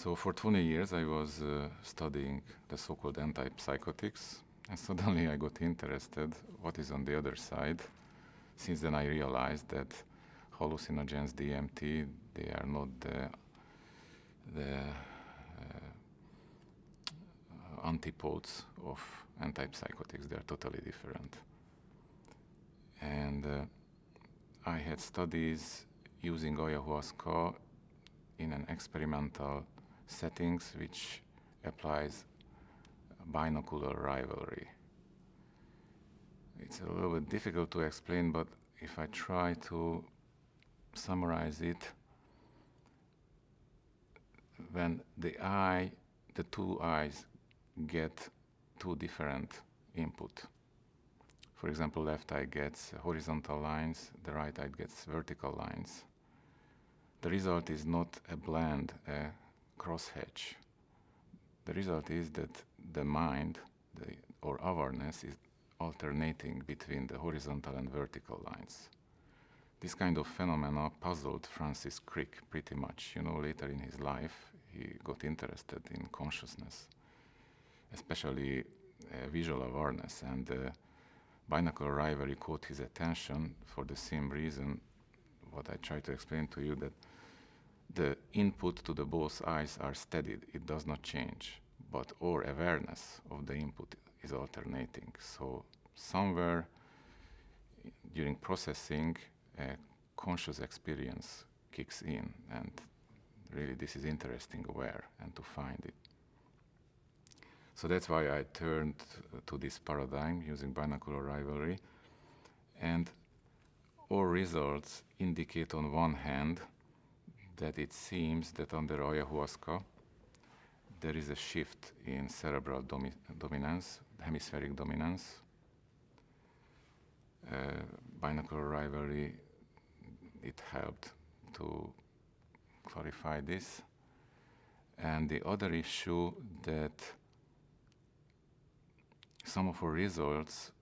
So for 20 years I was studying the so-called anti-psychotics, and suddenly I got interested what is on the other side. Since then I realized that hallucinogens, DMT, they are not the antipodes of antipsychotics. They are totally different. And I had studies using ayahuasca in an experimental settings which applies binocular rivalry. It's a little bit difficult to explain, but if I try to summarize it, when the two eyes get two different input. For example, left eye gets horizontal lines, the right eye gets vertical lines. The result is not a blend, a crosshatch. The result is that the mind, or awareness, is alternating between the horizontal and vertical lines. This kind of phenomena puzzled Francis Crick pretty much. Later in his life, he got interested in consciousness, especially visual awareness, and binocular rivalry caught his attention for the same reason what I try to explain to you, that the input to the both eyes are steadied, it does not change, but our awareness of the input is alternating. So somewhere during processing, a conscious experience kicks in, and really this is interesting where and to find it. So that's why I turned to this paradigm using binocular rivalry, and all results indicate on one hand that it seems that under ayahuasca there is a shift in cerebral dominance, hemispheric dominance. Binocular rivalry, it helped to clarify this. And the other issue, that some of our results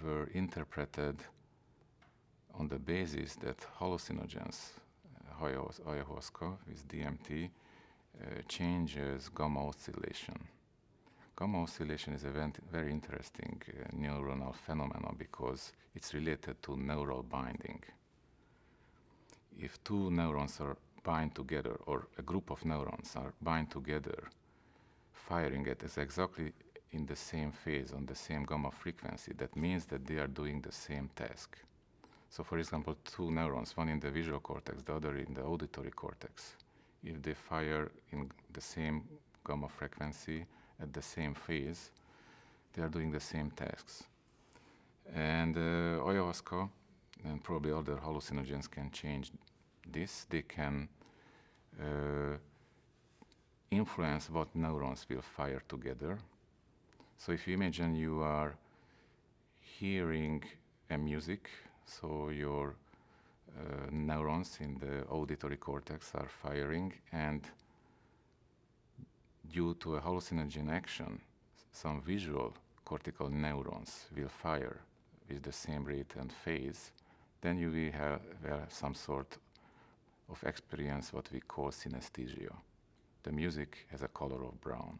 were interpreted on the basis that hallucinogens, ayahuasca with DMT, changes gamma oscillation. Gamma oscillation is a very interesting neuronal phenomenon because it's related to neural binding. If two neurons are bind together, or a group of neurons are bind together, firing it is exactly in the same phase, on the same gamma frequency, that means that they are doing the same task. So for example, two neurons, one in the visual cortex, the other in the auditory cortex, if they fire in the same gamma frequency at the same phase, they are doing the same tasks. And ayahuasca and probably other hallucinogens can change this. They can influence what neurons will fire together. So if you imagine you are hearing a music, so your neurons in the auditory cortex are firing, and due to a hallucinogen action, some visual cortical neurons will fire with the same rate and phase, then you will have some sort of experience what we call synesthesia. The music has a color of brown.